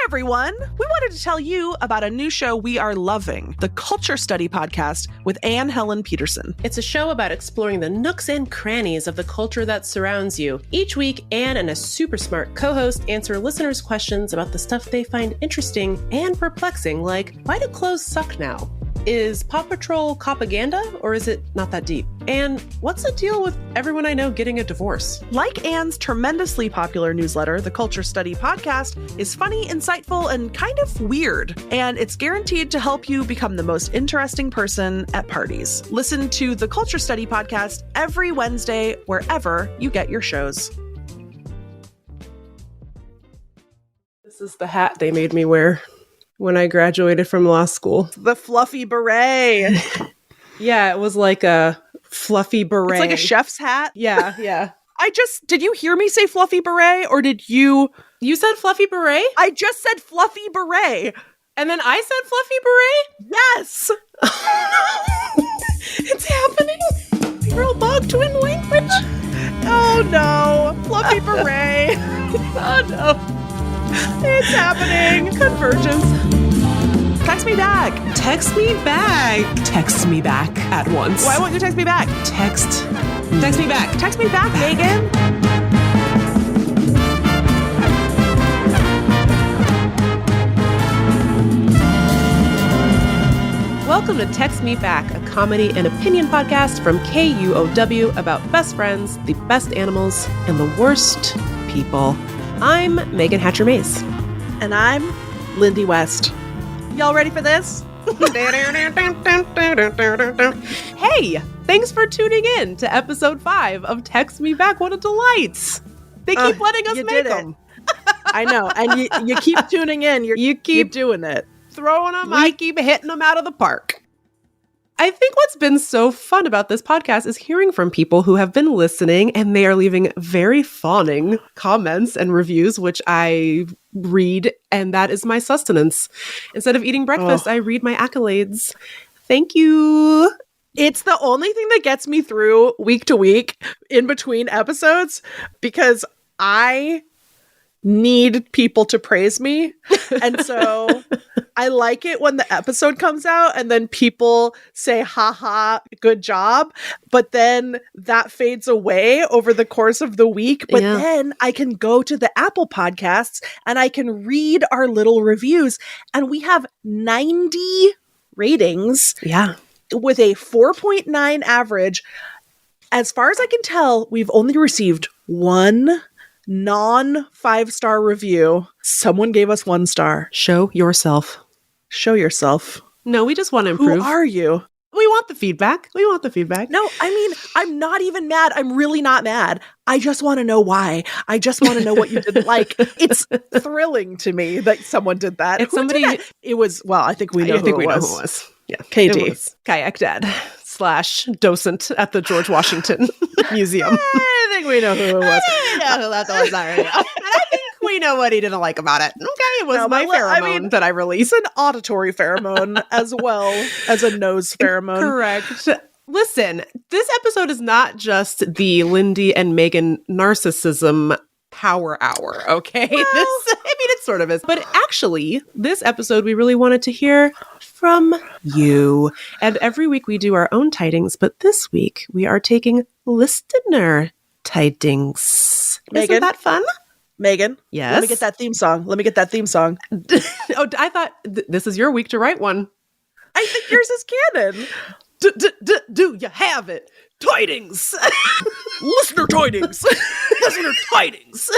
everyone. We wanted to tell you about a new show we are loving, the Culture Study Podcast with Anne Helen Peterson. It's a show about exploring the nooks and crannies of the culture that surrounds you. Each week, Anne and a super smart co-host answer listeners' questions about the stuff they find interesting and perplexing, like, why do clothes suck now? Is Paw Patrol propaganda, or is it not that deep? And what's the deal with everyone I know getting a divorce? Like Anne's tremendously popular newsletter, the Culture Study Podcast is funny, insightful, and kind of weird. And it's guaranteed to help you become the most interesting person at parties. Listen to the Culture Study Podcast every Wednesday, wherever you get your shows. This is the hat they made me wear when I graduated from law school. The fluffy beret. Yeah, it was like a fluffy beret. It's like a chef's hat. Yeah. Did you hear me say fluffy beret, or did you? You said fluffy beret? I just said fluffy beret. And then I said fluffy beret? Yes. It's happening. Girl bog twin language. Oh no. Fluffy beret. Oh no. It's happening. Convergence. Text me back. Text me back. Text me back at once. Why won't you text me back? Text me back. Text me back, Megan. Welcome to Text Me Back, a comedy and opinion podcast from KUOW about best friends, the best animals, and the worst people. I'm Megan Hatcher-Mays. And I'm Lindy West. Y'all ready for this? Hey, thanks for tuning in to episode 5 of Text Me Back. What a delight. They keep letting us make them. I know. And you keep tuning in. You keep doing it. Throwing them. I keep hitting them out of the park. I think what's been so fun about this podcast is hearing from people who have been listening, and they are leaving very fawning comments and reviews, which I read, and that is my sustenance. Instead of eating breakfast, I read my accolades. Thank you. It's the only thing that gets me through week to week in between episodes, because I need people to praise me. And so I like it when the episode comes out and then people say, haha, good job. But then that fades away over the course of the week. But then I can go to the Apple Podcasts and I can read our little reviews. And we have 90 ratings. Yeah. With a 4.9 average. As far as I can tell, we've only received one non-5-star review. Someone gave us 1 star. Show yourself. Show yourself. No, we just want to improve. Who are you? We want the feedback. No, I mean, I'm not even mad. I'm really not mad. I just want to know why. I just want to know what you didn't like. It's thrilling to me that someone did that. It's somebody. It was, well, I think we know who it was. Yeah. KD. Kayak dad / docent at the George Washington Museum. I think we know who it was. I know who that was already. And I think we know what he didn't like about it. Okay, it was my pheromone that I released. It's an auditory pheromone as well as a nose pheromone. Correct. Listen, this episode is not just the Lindy and Meagan narcissism power hour, okay? Well, it sort of is. But actually, this episode, we really wanted to hear from you. And every week we do our own tidings, but this week we are taking listener tidings. Megan? Isn't that fun? Megan? Yes? Let me get that theme song. Oh, I thought this is your week to write one. I think yours is canon. Do you have it? Tidings! Listener tidings! Listener tidings!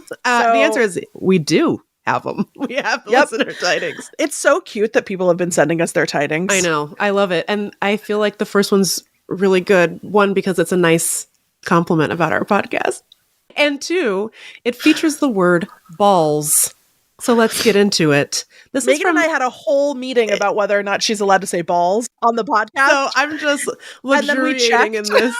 The answer is we do have them. We have listener tidings. It's so cute that people have been sending us their tidings. I know. I love it. And I feel like the first one's really good. 1, because it's a nice compliment about our podcast. And 2, it features the word balls. So let's get into it. Megan and I had a whole meeting about whether or not she's allowed to say balls on the podcast. So I'm just luxuriating in this.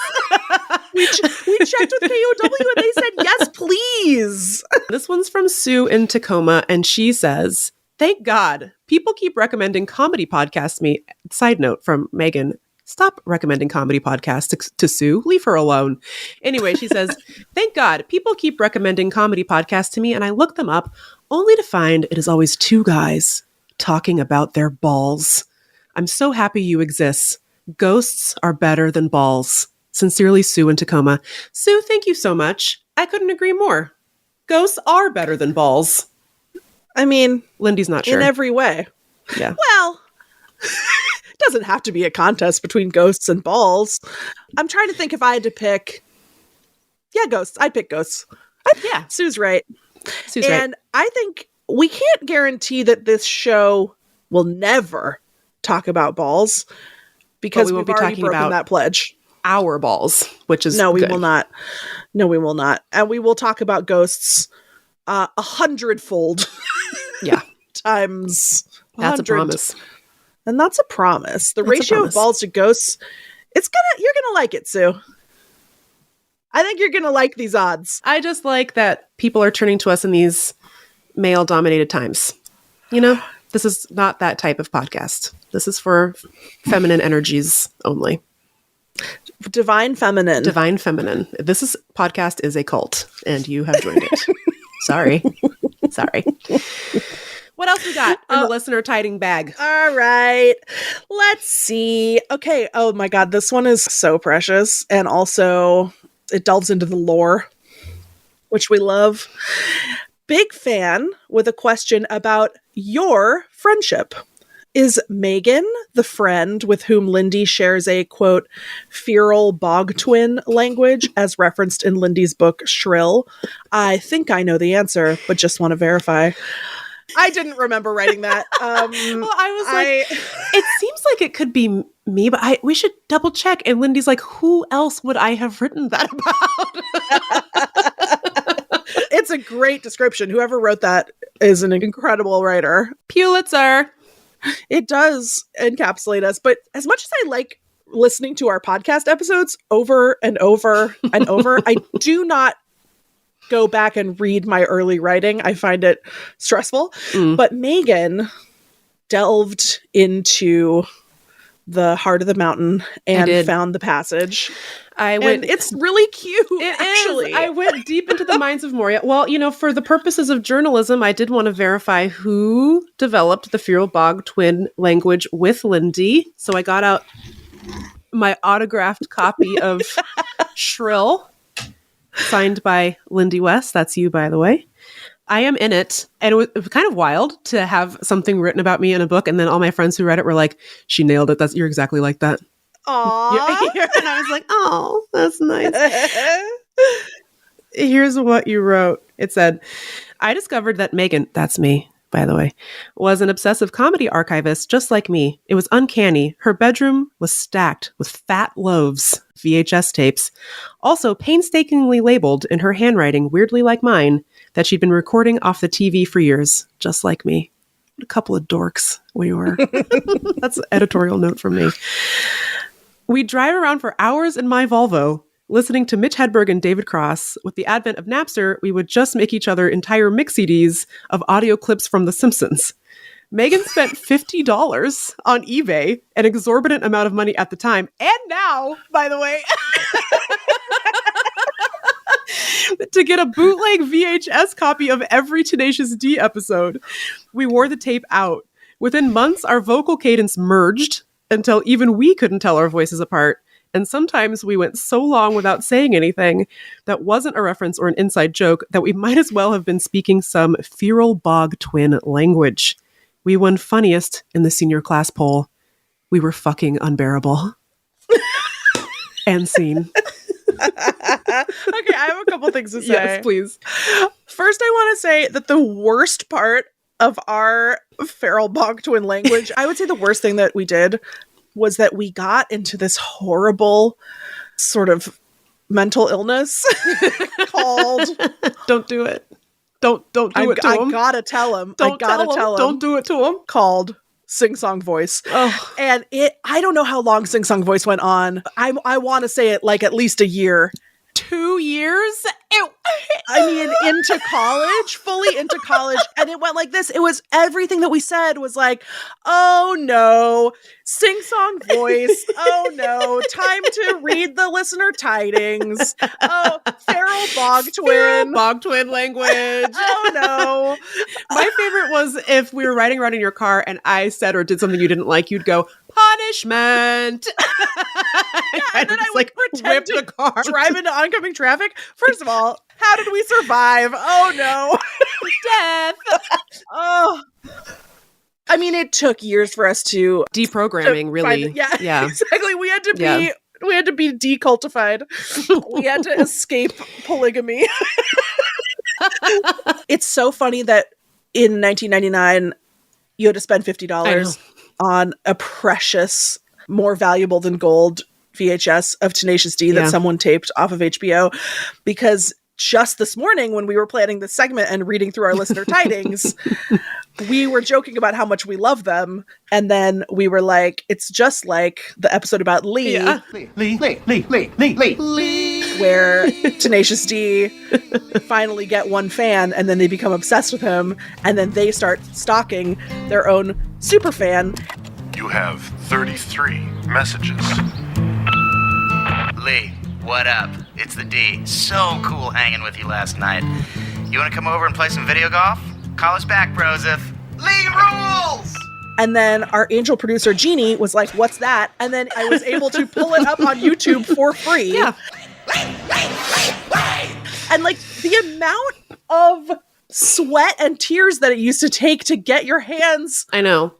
we checked with KOW and they said, yes, please. This one's from Sue in Tacoma, and she says, thank God. People keep recommending comedy podcasts to me. Side note from Megan. Stop recommending comedy podcasts to Sue. Leave her alone. Anyway, she says, thank God. People keep recommending comedy podcasts to me, and I look them up only to find it is always two guys talking about their balls. I'm so happy you exist. Ghosts are better than balls. Sincerely, Sue in Tacoma. Sue, thank you so much. I couldn't agree more. Ghosts are better than balls. I mean, Lindy's not sure. in every way. Yeah. Well, it doesn't have to be a contest between ghosts and balls. I'm trying to think if I had to pick. Yeah, ghosts. I'd pick ghosts. Yeah. Sue's right. Sue's right. And I think we can't guarantee that this show will never talk about balls because we won't we've be already talking broken about that pledge. Our balls, which is No, we good. will not. No, we will not. And we will talk about ghosts 100-fold. Yeah. Times 100. That's a promise. And that's a promise. The That's a ratio promise. of balls to ghosts, you're gonna like it, Sue. I think you're gonna like these odds. I just like that people are turning to us in these male-dominated times. You know, this is not that type of podcast. This is for feminine energies only. Divine feminine. Divine feminine. This podcast is a cult, and you have joined it. Sorry. What else we got in the listener tiding bag? All right. Let's see. Okay. Oh my God. This one is so precious. And also it delves into the lore, which we love. Big fan with a question about your friendship. Is Meagan the friend with whom Lindy shares a, quote, feral bog twin language as referenced in Lindy's book, Shrill? I think I know the answer, but just want to verify. I didn't remember writing that. Well, I was like, it seems like it could be me, but we should double check. And Lindy's like, who else would I have written that about? It's a great description. Whoever wrote that is an incredible writer. Pulitzer. It does encapsulate us. But as much as I like listening to our podcast episodes over and over and over, I do not go back and read my early writing. I find it stressful. But Meagan delved into the heart of the mountain and found the passage. And it's really cute. Actually, I went deep into the minds of Moria. Well, you know, for the purposes of journalism, I did want to verify who developed the feral bog twin language with Lindy. So I got out my autographed copy of Shrill, signed by Lindy West. That's you, by the way. I am in it. And it was kind of wild to have something written about me in a book. And then all my friends who read it were like, she nailed it. You're exactly like that. Aww. And I was like, oh, that's nice. Here's what you wrote. It said, I discovered that Meagan, that's me, by the way, was an obsessive comedy archivist just like me. It was uncanny. Her bedroom was stacked with fat loaves, VHS tapes, also painstakingly labeled in her handwriting, weirdly like mine, that she'd been recording off the TV for years, just like me. What a couple of dorks we were. That's an editorial note from me. We'd drive around for hours in my Volvo, listening to Mitch Hedberg and David Cross. With the advent of Napster, we would just make each other entire mix CDs of audio clips from The Simpsons. Meagan spent $50 on eBay, an exorbitant amount of money at the time, and now, by the way, to get a bootleg VHS copy of every Tenacious D episode. We wore the tape out. Within months, our vocal cadence merged until even we couldn't tell our voices apart. And sometimes we went so long without saying anything that wasn't a reference or an inside joke that we might as well have been speaking some feral bog twin language. We won funniest in the senior class poll. We were fucking unbearable. And scene. Okay, I have a couple things to say. Yes, please. First, I want to say that the worst part of our feral bog twin language, I would say the worst thing that we did was that we got into this horrible sort of mental illness called Don't do it. Don't do it to him. I gotta tell him. Don't tell him. Don't do it to him. Called Sing Song Voice. Oh. And I don't know how long Sing Song Voice went on. I want to say it like at least a year. 2 years? I mean, into college, fully into college. And it went like this. It was everything that we said was like, oh no, sing-song voice. Oh no, time to read the listener tidings. Oh, feral bog twin. Bog twin language. Oh no. My favorite was if we were riding around in your car and I said or did something you didn't like, you'd go, punishment. Yeah, and then I would pretend whip the car. drive into oncoming traffic. First of all, how did we survive? Oh no. Death. Oh. I mean, it took years for us to Deprogramming, really. Yeah, exactly. We had to be decultified. We had to escape polygamy. It's so funny that in 1999, you had to spend $50 on a precious, more valuable than gold VHS of Tenacious D that someone taped off of HBO, because just this morning when we were planning this segment and reading through our listener tidings, we were joking about how much we love them. And then we were like, it's just like the episode about Lee. Yeah. Lee. Where Tenacious D finally get one fan and then they become obsessed with him. And then they start stalking their own super fan. You have 33 messages. Lee, what up? It's the D. So cool hanging with you last night. You want to come over and play some video golf? Call us back, Broseph. Lee rules! And then our angel producer, Jeannie, was like, what's that? And then I was able to pull it up on YouTube for free. Yeah. And like the amount of sweat and tears that it used to take to get your hands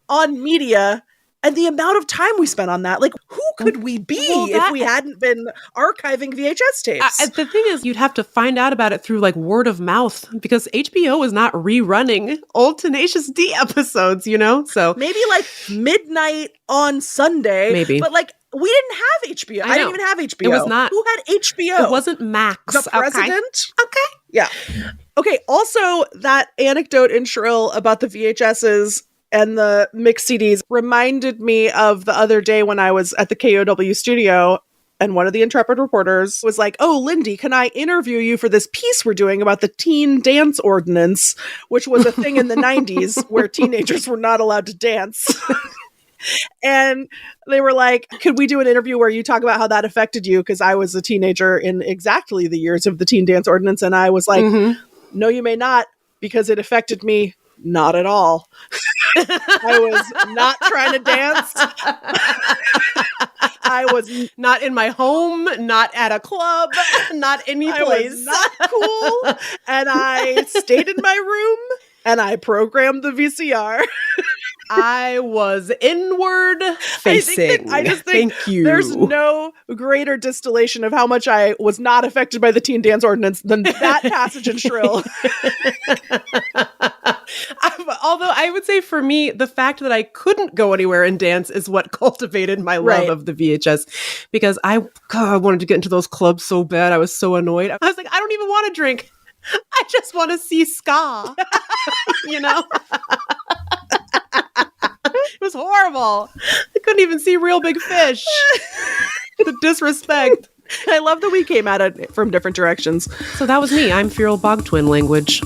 on media, and the amount of time we spent on that. Like, who could we be if we hadn't been archiving VHS tapes? The thing is, you'd have to find out about it through like word of mouth, because HBO was not rerunning old Tenacious D episodes, you know? So maybe like midnight on Sunday. Maybe. But like, we didn't have HBO. I didn't even have HBO. It was not. Who had HBO? It wasn't Max. The president? Okay. Yeah. Okay, also, that anecdote in Shrill about the VHSs and the mixed CDs reminded me of the other day when I was at the KOW studio and one of the intrepid reporters was like, oh, Lindy, can I interview you for this piece we're doing about the teen dance ordinance, which was a thing in the 90s where teenagers were not allowed to dance. And they were like, could we do an interview where you talk about how that affected you? Because I was a teenager in exactly the years of the teen dance ordinance. And I was like, no, you may not, because it affected me not at all. I was not trying to dance. I was not in my home, not at a club, not any place. Was not cool. And I stayed in my room and I programmed the VCR. I was inward facing. I just think Thank you. There's no greater distillation of how much I was not affected by the teen dance ordinance than that passage in Shrill. Although I would say for me, the fact that I couldn't go anywhere and dance is what cultivated my love of the VHS, because I wanted to get into those clubs so bad. I was so annoyed. I was like, I don't even want to drink. I just want to see ska, you know? It was horrible. I couldn't even see Real Big Fish. The disrespect. I love that we came at it from different directions. So that was me. I'm Feral Bog Twin language.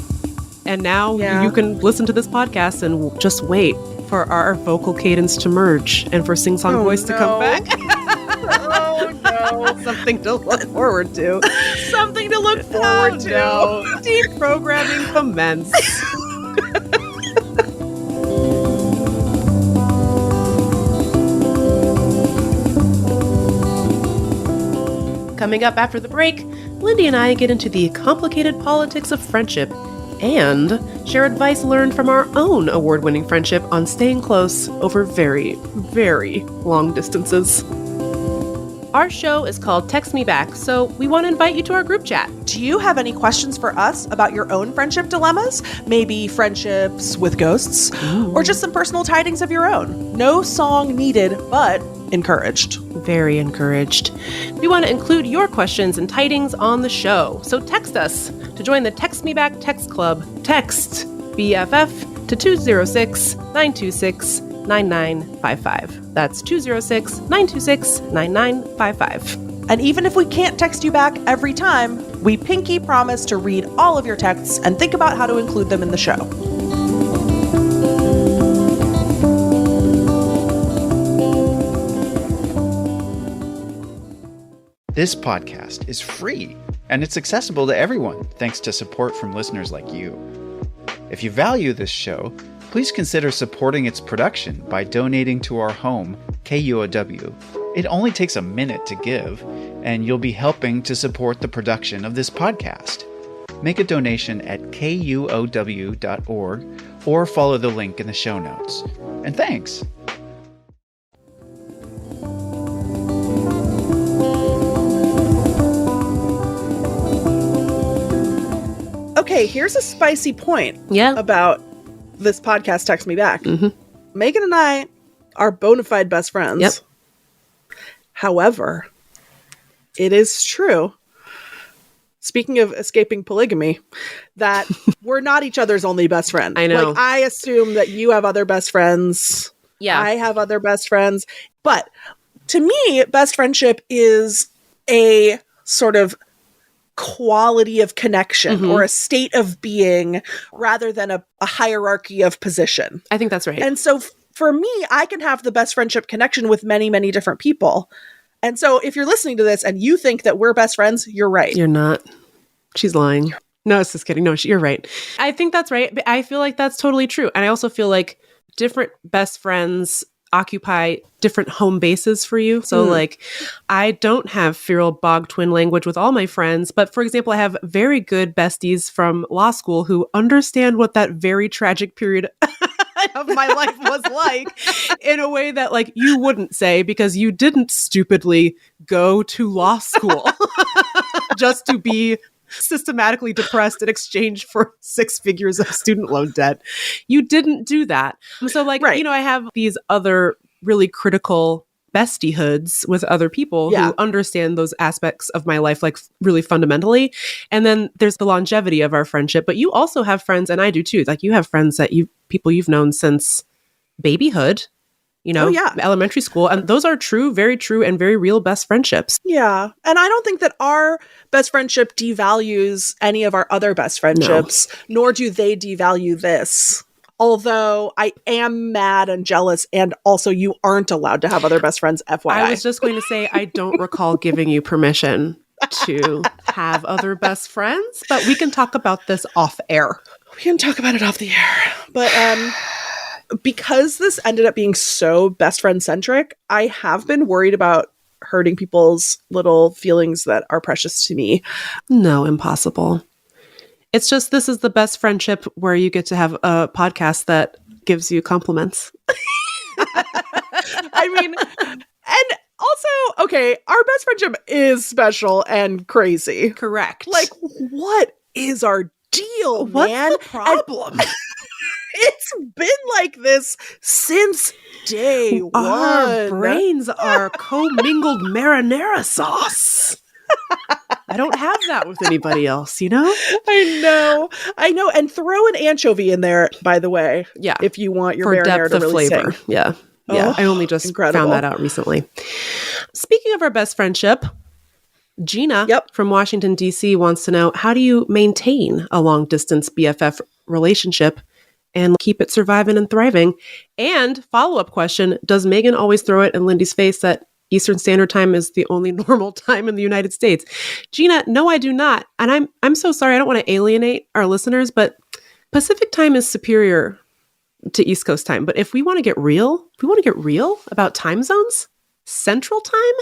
And now you can listen to this podcast and just wait for our vocal cadence to merge and for Sing Song Voice to come back. Oh no. Something to look forward to. Something to look forward to. No. Deprogramming commence. Coming up after the break, Lindy and I get into the complicated politics of friendship and share advice learned from our own award-winning friendship on staying close over very, very long distances. Our show is called Text Me Back, so we want to invite you to our group chat. Do you have any questions for us about your own friendship dilemmas? Maybe friendships with ghosts? Or just some personal tidings of your own? No song needed, but encouraged. Very encouraged. We want to include your questions and tidings on the show, so text us. To join the Text Me Back Text Club, text BFF to 206-926-9955. That's 206-926-9955. And even if we can't text you back every time, we pinky promise to read all of your texts and think about how to include them in the show. This podcast is free, and it's accessible to everyone thanks to support from listeners like you. If you value this show, please consider supporting its production by donating to our home, KUOW. It only takes a minute to give, and you'll be helping to support the production of this podcast. Make a donation at kuow.org or follow the link in the show notes. And thanks! Okay, here's a spicy point about this podcast Text Me Back. Megan and I are bona fide best friends. Yep. However, it is true, speaking of escaping polygamy, that we're not each other's only best friend. I know. Like, I assume that you have other best friends. Yeah. I have other best friends. But to me, best friendship is a sort of quality of connection or a state of being rather than a hierarchy of position. I think that's right. And so for me, I can have the best friendship connection with many, many different people. And so if you're listening to this and you think that we're best friends, you're right. You're not. She's lying. No, it's just kidding. No, you're right. I think that's right. But I feel like that's totally true. And I also feel like different best friends occupy different home bases for you. So like, I don't have feral bog twin language with all my friends, but for example, I have very good besties from law school who understand what that very tragic period of my life was like in a way that like you wouldn't say because you didn't stupidly go to law school just to be systematically depressed in exchange for 6 figures of student loan debt. You didn't do that. So like, you know, I have these other really critical bestihoods with other people who understand those aspects of my life, like really fundamentally. And then there's the longevity of our friendship, but you also have friends, and I do too. Like you have friends that people you've known since babyhood, you know, elementary school. And those are true, very true, and very real best friendships. Yeah. And I don't think that our best friendship devalues any of our other best friendships, nor do they devalue this. Although I am mad and jealous, and also you aren't allowed to have other best friends, FYI. I was just going to say, I don't recall giving you permission to have other best friends, but we can talk about this off air. We can talk about it off the air. But because this ended up being so best friend centric, I have been worried about hurting people's little feelings that are precious to me. No, impossible. It's just, this is the best friendship where you get to have a podcast that gives you compliments. I mean, and also, okay, our best friendship is special and crazy. Correct. Like, what is our deal, What's man? the problem? It's been like this since day one. Our brains are commingled marinara sauce. I don't have that with anybody else, you know? I know. And throw an anchovy in there, by the way. Yeah. If you want your for marinara depth to of really flavor. sing. Yeah. Yeah. Oh, I only just incredible. found that out recently. Speaking of our best friendship, Gina from Washington, D.C. wants to know, how do you maintain a long distance BFF relationship and keep it surviving and thriving? And follow-up question, does Megan always throw it in Lindy's face that Eastern Standard Time is the only normal time in the United States? Gina, no, I do not. And I'm so sorry. I don't want to alienate our listeners, but Pacific Time is superior to East Coast Time. But if we want to get real, about time zones, Central Time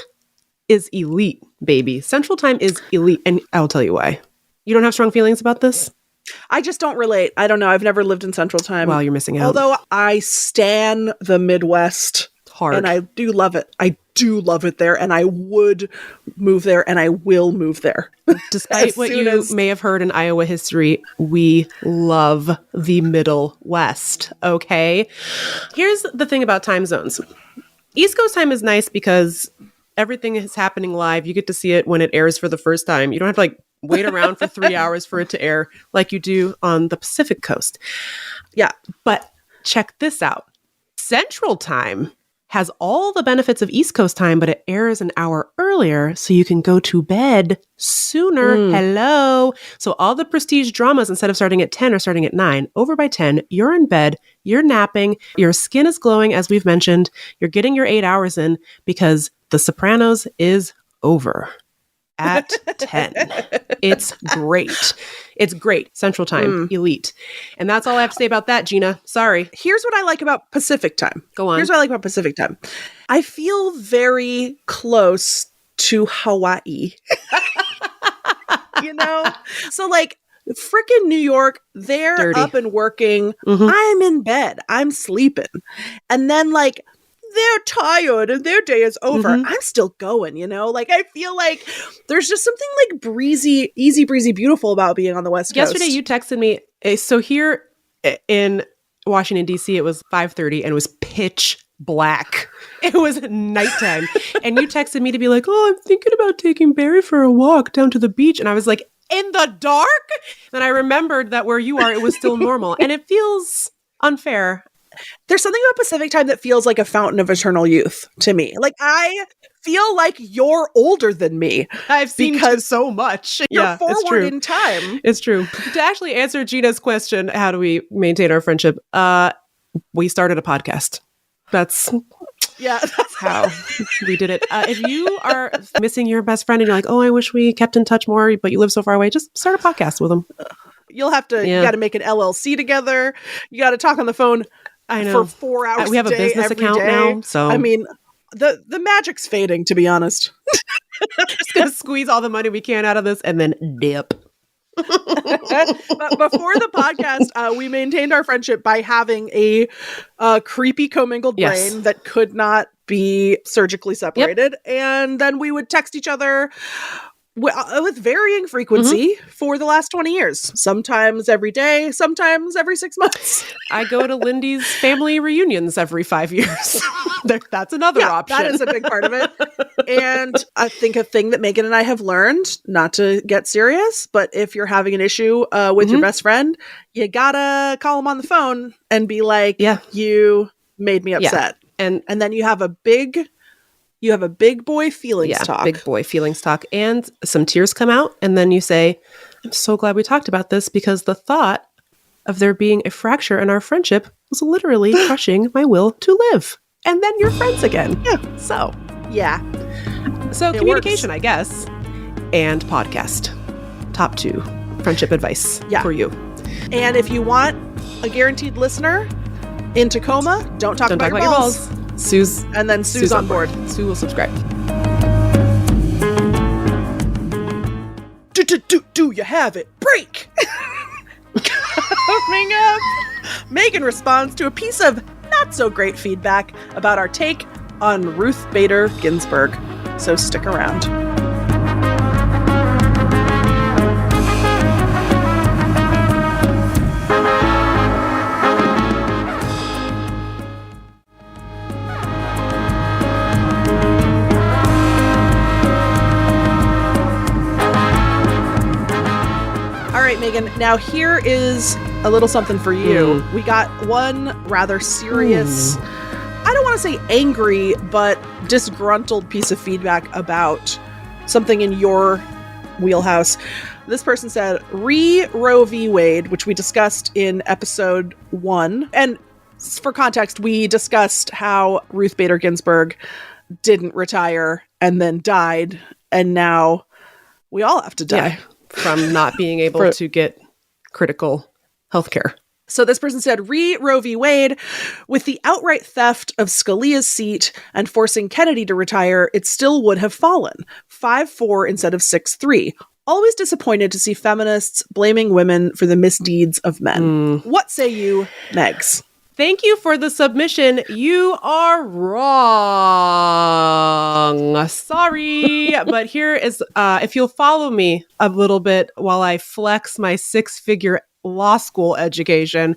is elite, baby. Central Time is elite. And I'll tell you why. You don't have strong feelings about this? I just don't relate. I don't know. I've never lived in Central Time. Well, you're missing out. Although I stan the Midwest. Hard. And I do love it. I do love it there. And I would move there, and I will move there. Despite what you may have heard in Iowa history, we love the Middle West, okay? Here's the thing about time zones. East Coast time is nice because everything is happening live. You get to see it when it airs for the first time. You don't have to wait around for 3 hours for it to air like you do on the Pacific Coast. Yeah, but check this out. Central Time has all the benefits of East Coast time, but it airs an hour earlier, so you can go to bed sooner. Hello. So all the prestige dramas, instead of starting at 10 or starting at 9, over by 10, you're in bed, you're napping, your skin is glowing, as we've mentioned, you're getting your 8 hours in because The Sopranos is over at 10. It's great. It's great. Central time, elite. And that's all I have to say about that, Gina. Sorry. Here's what I like about Pacific time. Go on. Here's what I like about Pacific time. I feel very close to Hawaii. You know? So like frickin' New York, they're Dirty. up and working. I'm in bed. I'm sleeping. And then like they're tired and their day is over. I'm still going, you know? Like I feel like there's just something like breezy, easy breezy, beautiful about being on the West Coast. Yesterday you texted me. So here in Washington, D.C., it was 5:30 and it was pitch black. It was nighttime. And you texted me to be like, oh, I'm thinking about taking Barry for a walk down to the beach. And I was like, in the dark? Then I remembered that where you are, it was still normal. And it feels unfair. There's something about Pacific time that feels like a fountain of eternal youth to me. Like I feel like you're older than me. I've seen you so much. You're Yeah, it's forward true. in time. It's true. To actually answer Gina's question, how do we maintain our friendship? We started a podcast. That's Yeah. how we did it. If you are missing your best friend and you're like, oh, I wish we kept in touch more, but you live so far away, just start a podcast with them. You'll have to, Yeah. you got to make an LLC together. You got to talk on the phone I know. for 4 hours We have a day, business every account day. now, so I mean, the magic's fading, to be honest. just gonna squeeze all the money we can out of this and then dip. But before the podcast, we maintained our friendship by having a creepy commingled Yes. brain that could not be surgically separated. And then we would text each other with varying frequency for the last 20 years. Sometimes every day, sometimes every 6 months. I go to Lindy's family reunions every 5 years. That's another option. That is a big part of it. And I think a thing that Megan and I have learned, not to get serious, but if you're having an issue with your best friend, you gotta call them on the phone and be like, Yeah. you made me upset. And And then you have a big boy feelings talk. big boy feelings talk. And some tears come out. And then you say, I'm so glad we talked about this because the thought of there being a fracture in our friendship was literally crushing my will to live. And then you're friends again. Yeah. So Yeah. So It communication, works. I guess, and podcast. Top 2 friendship advice for you. And if you want a guaranteed listener in Tacoma, don't talk about your balls. Sue's And then Sue's on board. Sue will subscribe. Do you have it? Break! Coming up, Megan responds to a piece of not so great feedback about our take on Ruth Bader Ginsburg. So stick around. All right, Megan, now here is a little something for you. We got one rather serious, I don't want to say angry, but disgruntled piece of feedback about something in your wheelhouse. This person said, Roe v. Wade, which we discussed in episode 1. And for context, we discussed how Ruth Bader Ginsburg didn't retire and then died. And now we all have to die. Yeah, from not being able to get critical healthcare. So this person said, Roe v. Wade, with the outright theft of Scalia's seat and forcing Kennedy to retire, it still would have fallen. 5-4 instead of 6-3. Always disappointed to see feminists blaming women for the misdeeds of men. What say you, Megs? Thank you for the submission. You are wrong. Sorry. But here is, if you'll follow me a little bit while I flex my 6-figure law school education.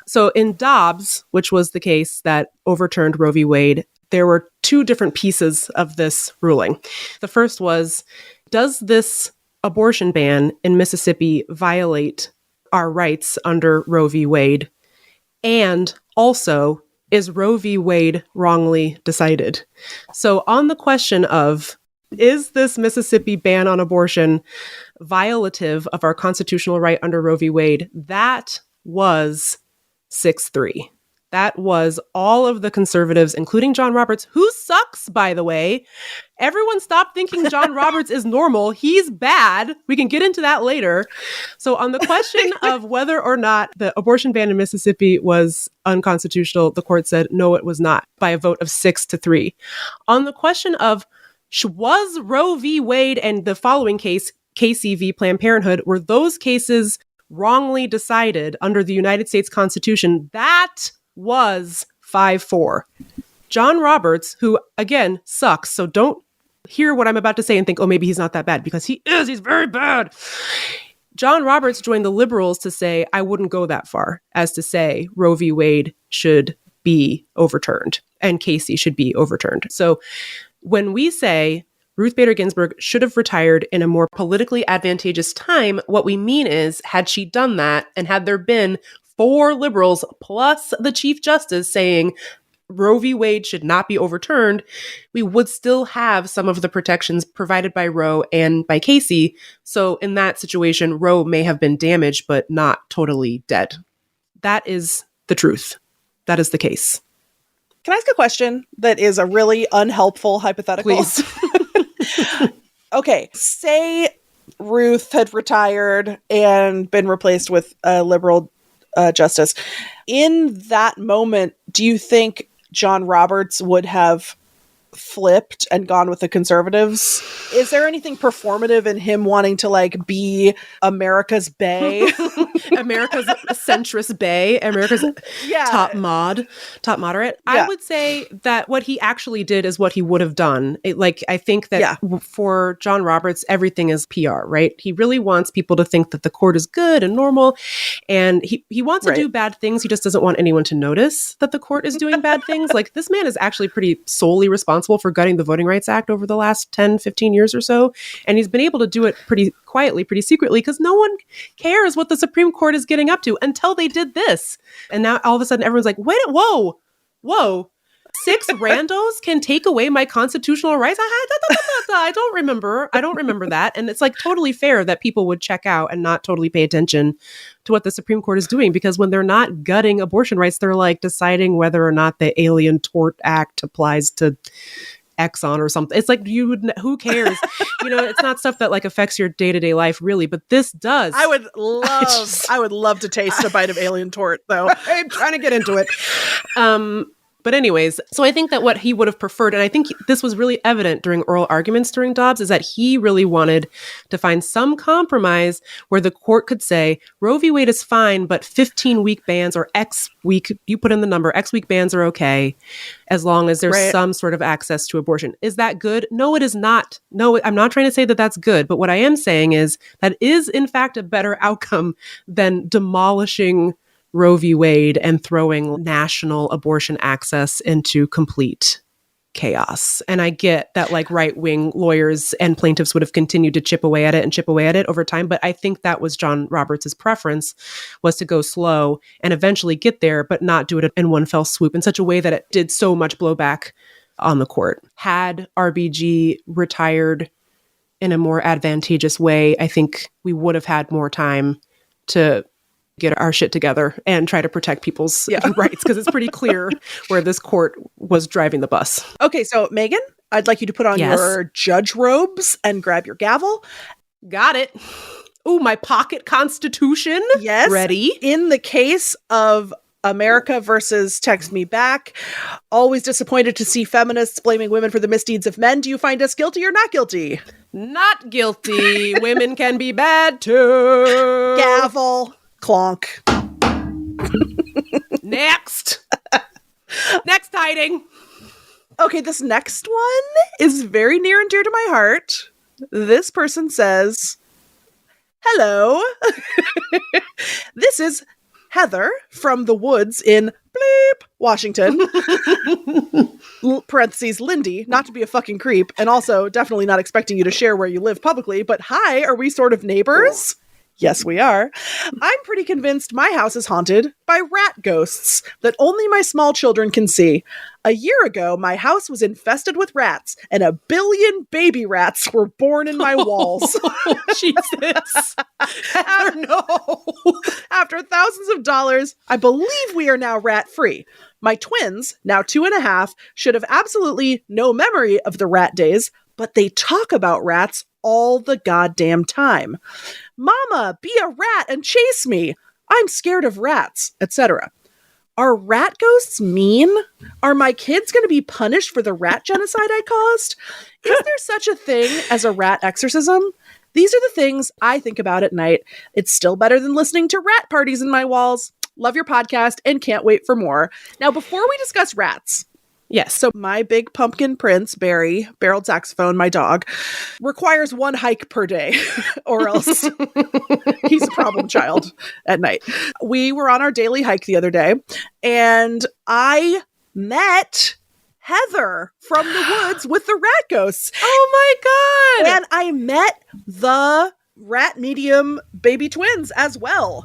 So in Dobbs, which was the case that overturned Roe v. Wade, there were 2 different pieces of this ruling. The first was, does this abortion ban in Mississippi violate our rights under Roe v. Wade? And also, is Roe v. Wade wrongly decided? So on the question of, is this Mississippi ban on abortion violative of our constitutional right under Roe v. Wade? That was 6-3. That was all of the conservatives, including John Roberts, who sucks, by the way. Everyone stop thinking John Roberts is normal. He's bad. We can get into that later. So on the question of whether or not the abortion ban in Mississippi was unconstitutional, the court said, no, it was not, by a vote of 6-3. On the question of was Roe v. Wade and the following case, Casey v. Planned Parenthood, were those cases wrongly decided under the United States Constitution? That was 5-4. John Roberts, who again sucks, so don't hear what I'm about to say and think, oh, maybe he's not that bad, because he is. He's very bad. John Roberts joined the liberals to say, I wouldn't go that far as to say Roe v. Wade should be overturned and Casey should be overturned. So when we say Ruth Bader Ginsburg should have retired in a more politically advantageous time, what we mean is, had she done that and had there been 4 liberals plus the Chief Justice saying Roe v. Wade should not be overturned, we would still have some of the protections provided by Roe and by Casey. So in that situation, Roe may have been damaged, but not totally dead. That is the truth. That is the case. Can I ask a question that is a really unhelpful hypothetical? Please. Okay, say Ruth had retired and been replaced with a liberal justice. In that moment, do you think John Roberts would have flipped and gone with the conservatives? Is there anything performative in him wanting to like be America's bae? America's centrist bae, America's top moderate. Yeah. I would say that what he actually did is what he would have done. I think that for John Roberts, everything is PR, right? He really wants people to think that the court is good and normal, and he wants to do bad things. He just doesn't want anyone to notice that the court is doing bad things. Like, this man is actually pretty solely responsible for gutting the Voting Rights Act over the last 10, 15 years or so. And he's been able to do it pretty quietly, pretty secretly, because no one cares what the Supreme Court is getting up to until they did this. And now all of a sudden everyone's like, wait, whoa, 6 randos can take away my constitutional rights? I don't remember that. And it's like totally fair that people would check out and not totally pay attention to what the Supreme Court is doing, because when they're not gutting abortion rights, they're like deciding whether or not the Alien Tort Act applies to Exxon or something. It's like, who cares? It's not stuff that like affects your day-to-day life really, but this does. I would love to taste a bite of Alien Tort though. I'm trying to get into it. But anyways, so I think that what he would have preferred, and I think this was really evident during oral arguments during Dobbs, is that he really wanted to find some compromise where the court could say, Roe v. Wade is fine, but 15-week bans or X week, you put in the number, X week bans are okay, as long as there's some sort of access to abortion. Is that good? No, it is not. No, I'm not trying to say that that's good, but what I am saying is that is in fact a better outcome than demolishing Roe v. Wade and throwing national abortion access into complete chaos. And I get that like right-wing lawyers and plaintiffs would have continued to chip away at it over time. But I think that was John Roberts' preference, was to go slow and eventually get there, but not do it in one fell swoop in such a way that it did so much blowback on the court. Had RBG retired in a more advantageous way, I think we would have had more time to get our shit together and try to protect people's rights, because it's pretty clear where this court was driving the bus. Okay, so Meagan, I'd like you to put on your judge robes and grab your gavel. Got it. Ooh, my pocket constitution. Yes. Ready. In the case of America versus Text Me Back, always disappointed to see feminists blaming women for the misdeeds of men. Do you find us guilty or not guilty? Not guilty. Women can be bad too. Gavel. Clonk. Next tiding. Okay, this next one is very near and dear to my heart. This person says, hello. This is Heather from the woods in bleep, Washington. Parentheses, Lindy, not to be a fucking creep, and also definitely not expecting you to share where you live publicly, but hi, are we sort of neighbors? Yes, we are. I'm pretty convinced my house is haunted by rat ghosts that only my small children can see. A year ago, my house was infested with rats, and 1 billion baby rats were born in my walls. Jesus. Heather, no. After thousands of dollars, I believe we are now rat-free. My twins, now 2.5, should have absolutely no memory of the rat days, but they talk about rats all the goddamn time. Mama, be a rat and chase me. I'm scared of rats, etc. Are rat ghosts mean? Are my kids going to be punished for the rat genocide I caused? Is there such a thing as a rat exorcism? These are the things I think about at night. It's still better than listening to rat parties in my walls. Love your podcast and can't wait for more. Now, before we discuss rats, Yes. so my big pumpkin prince, Barry, barreled saxophone, my dog, requires 1 hike per day or else he's a problem child at night. We were on our daily hike the other day and I met Heather from the woods with the rat ghosts. Oh my God. And I met the rat medium baby twins as well.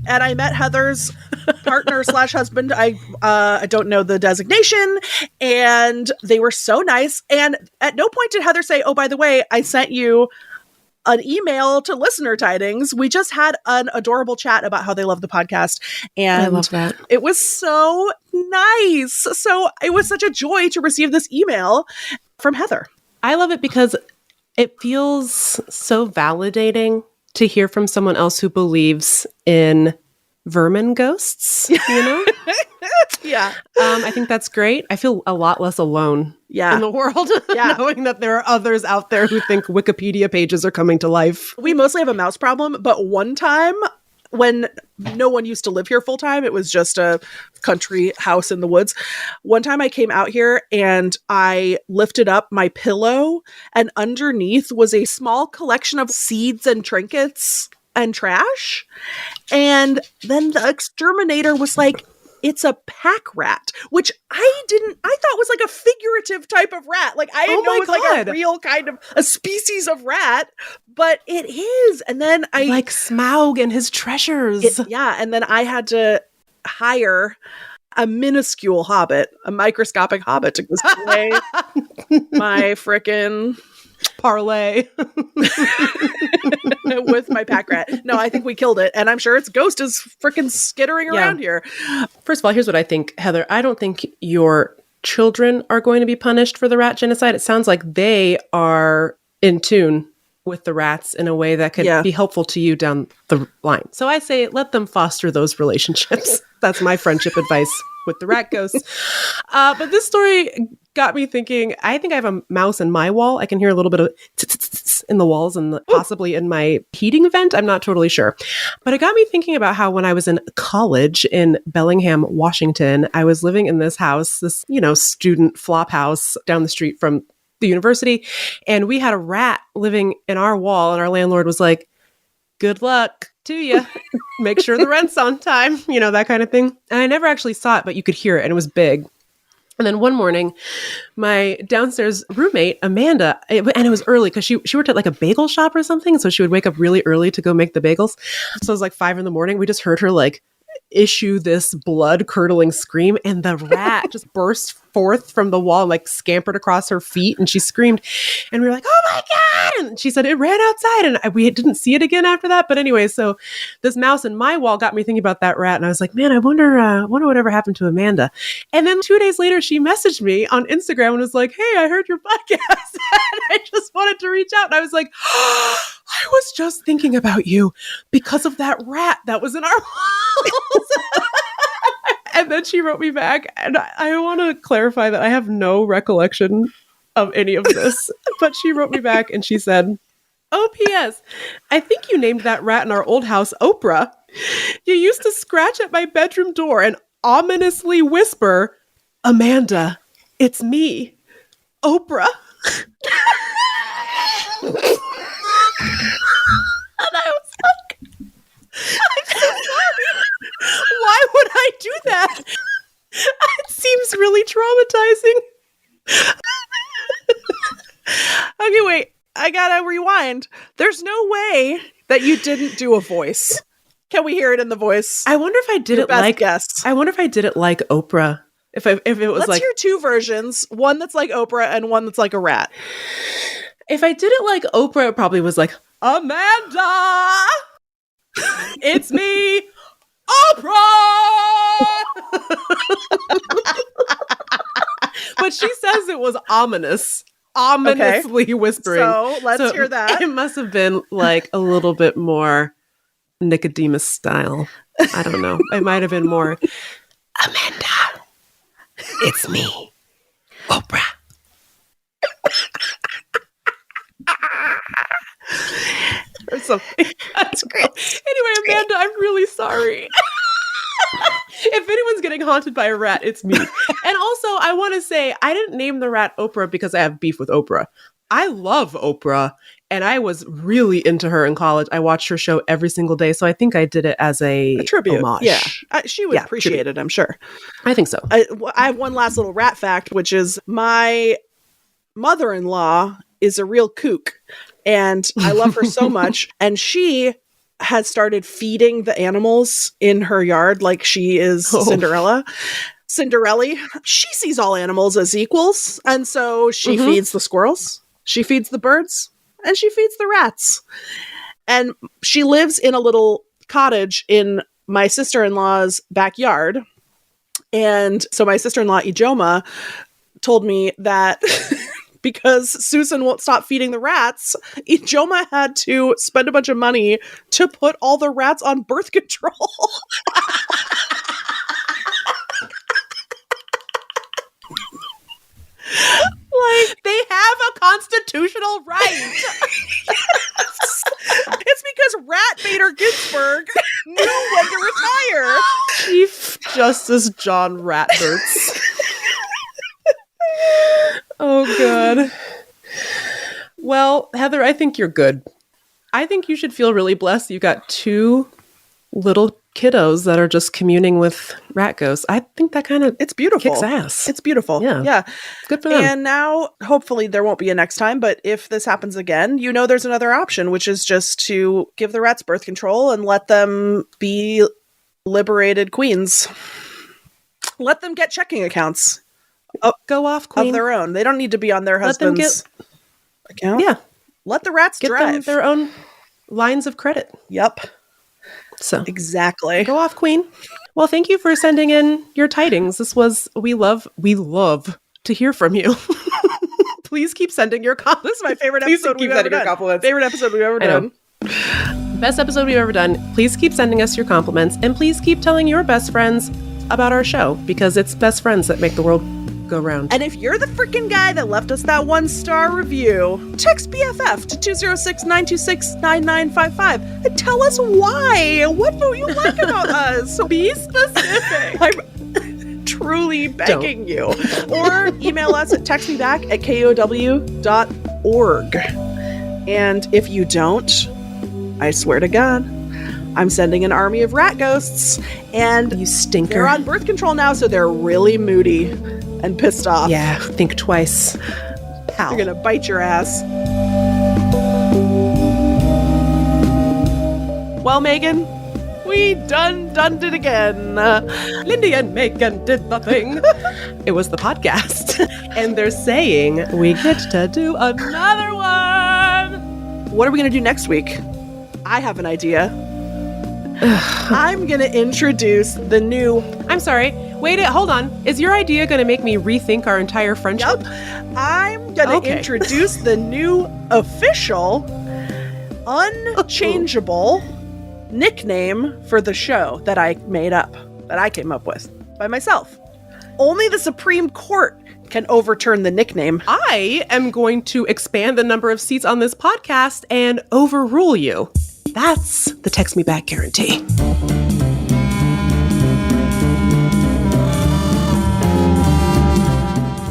And I met Heather's partner / husband. I don't know the designation. And they were so nice. And at no point did Heather say, oh, by the way, I sent you an email to listener tidings. We just had an adorable chat about how they love the podcast. And I love that. it was so nice. So it was such a joy to receive this email from Heather. I love it because it feels so validating to hear from someone else who believes in vermin ghosts, you know? Yeah. I think that's great. I feel a lot less alone in the world, Yeah. knowing that there are others out there who think Wikipedia pages are coming to life. We mostly have a mouse problem, but one time when no one used to live here full time, it was just a country house in the woods. One time I came out here and I lifted up my pillow and underneath was a small collection of seeds and trinkets and trash. And then the exterminator was like, it's a pack rat, which I thought was like a figurative type of rat. Like I didn't know it was like a real kind of a species of rat, but it is. And then I like Smaug and his treasures. And then I had to hire a minuscule hobbit, a microscopic hobbit to display my frickin' parlay with my pack rat. No, I think we killed it. And I'm sure its ghost is freaking skittering around here. First of all, here's what I think, Heather. I don't think your children are going to be punished for the rat genocide. It sounds like they are in tune with the rats in a way that could be helpful to you down the line. So I say let them foster those relationships. That's my friendship advice with the rat ghosts. But this story got me thinking, I think I have a mouse in my wall. I can hear a little bit of in the walls and possibly in my heating vent. I'm not totally sure. But it got me thinking about how when I was in college in Bellingham, Washington, I was living in this house, this, student flop house down the street from the university. And we had a rat living in our wall. And our landlord was like, good luck to you. Make sure the rent's on time, that kind of thing. And I never actually saw it, but you could hear it and it was big. And then one morning, my downstairs roommate, Amanda, and it was early because she worked at like a bagel shop or something. So she would wake up really early to go make the bagels. So it was like 5 a.m. We just heard her like issue this blood curdling scream and the rat just burst forth from the wall and like scampered across her feet and she screamed and we were like, oh my God. And she said it ran outside and we didn't see it again after that. But anyway, so this mouse in my wall got me thinking about that rat and I was like, man, I wonder whatever happened to Amanda. And then 2 days later, she messaged me on Instagram and was like, hey, I heard your podcast and I just wanted to reach out. And I was like, oh, I was just thinking about you because of that rat that was in our walls. And then she wrote me back, and I want to clarify that I have no recollection of any of this, but she wrote me back and she said, oh, P.S. I think you named that rat in our old house Oprah. You used to scratch at my bedroom door and ominously whisper, Amanda, it's me, Oprah. And I was like, I'm so sorry. Why would I do that? It seems really traumatizing. Okay, wait. I gotta rewind. There's no way that you didn't do a voice. Can we hear it in the voice? I wonder if I did Your it best like guess. I wonder if I did it like Oprah. If it was Let's like hear two versions. One that's like Oprah and one that's like a rat. if I did it like Oprah, it probably was like, Amanda, it's me, Oprah. But she says it was ominously whispering. So let's hear that. It must have been like a little bit more Nicodemus style. I don't know. It might have been more, Amanda, it's me, Oprah. Or something. That's great. Anyway, Amanda, I'm really sorry. If anyone's getting haunted by a rat, it's me. And also, I want to say, I didn't name the rat Oprah because I have beef with Oprah. I love Oprah, and I was really into her in college. I watched her show every single day, so I think I did it as a tribute. homage. Yeah, she would appreciate it, I'm sure. I think so. I have one last little rat fact, which is my mother-in-law is a real kook, and I love her so much. And she has started feeding the animals in her yard like she is Cinderella. She sees all animals as equals, and so she feeds the squirrels, she feeds the birds, and she feeds the rats. And she lives in a little cottage in my sister-in-law's backyard. And so my sister-in-law, Ijoma, told me that because Susan won't stop feeding the rats, Ijoma had to spend a bunch of money to put all the rats on birth control. Like, they have a constitutional right. Yes. It's because Rat Bader Ginsburg knew when to retire. Chief Justice John Ratberts. Oh, God. Well, Heather, I think you're good. I think you should feel really blessed. You got two little kiddos that are just communing with rat ghosts. I think that kind of It's beautiful. kicks ass. It's beautiful. Yeah. Yeah. It's good for them. And now, hopefully, there won't be a next time. But if this happens again, you know there's another option, which is just to give the rats birth control and let them be liberated queens. Let them get checking accounts Go off, queen. of their own. They don't need to be on their Let them husband's account. Yeah. Let the rats Get drive. them their own lines of credit. Yep. So Exactly. go off, queen. Well, thank you for sending in your tidings. We love to hear from you. Please keep sending your compliments. This is my favorite Please episode keep we've ever sending your done. compliments. Favorite episode we've ever I know. done. Best episode we've ever done. Please keep sending us your compliments, and please keep telling your best friends about our show, because it's best friends that make the world go round. And if you're the freaking guy that left us that 1-star review, text BFF to 206-926-9955 and tell us why. What do you like about us? Be specific. I'm truly begging you. Or email us at textmeback@kow.org. And if you don't, I swear to God, I'm sending an army of rat ghosts, and You stinker. they're on birth control now, so they're really moody and pissed off. Yeah, think twice. Pal. They're gonna bite your ass. Well, Megan, we done it again. Lindy and Meagan did the thing. It was the podcast. And they're saying we get to do another one. What are we gonna do next week? I have an idea. I'm gonna introduce the new. I'm sorry. Wait, hold on. Is your idea going to make me rethink our entire friendship? I'm gonna introduce the new official, unchangeable nickname for the show that I made up, that I came up with by myself. Only the Supreme Court can overturn the nickname. I am going to expand the number of seats on this podcast and overrule you. That's the text me back guarantee.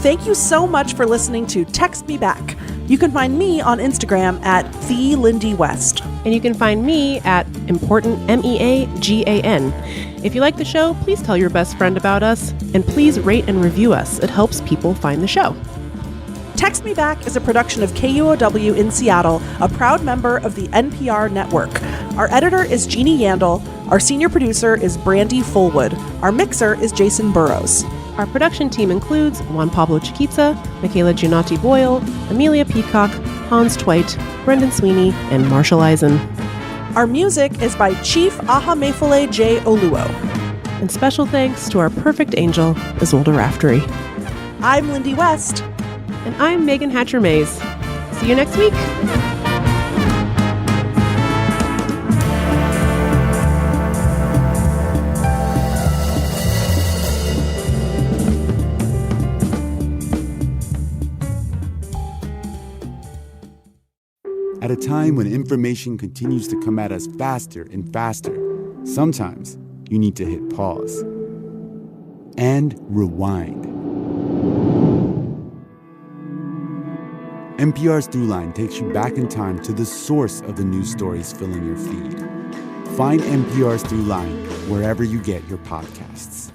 Thank you so much for listening to Text Me Back. You can find me on Instagram at @TheLindyWest. And you can find me at Important MEAGAN. If you like the show, please tell your best friend about us, and please rate and review us. It helps people find the show. Text Me Back is a production of KUOW in Seattle, a proud member of the NPR network. Our editor is Jeannie Yandel. Our senior producer is Brandy Fullwood. Our mixer is Jason Burrows. Our production team includes Juan Pablo Chiquitza, Michaela Giannotti Boyle, Amelia Peacock, Hans Twite, Brendan Sweeney, and Marshall Eisen. Our music is by Chief Ahamefule J. Oluo. And special thanks to our perfect angel, Isolde Raftery. I'm Lindy West. And I'm Megan Hatcher-Mays. See you next week. At a time when information continues to come at us faster and faster, sometimes you need to hit pause and rewind. NPR's Throughline takes you back in time to the source of the news stories filling your feed. Find NPR's Throughline wherever you get your podcasts.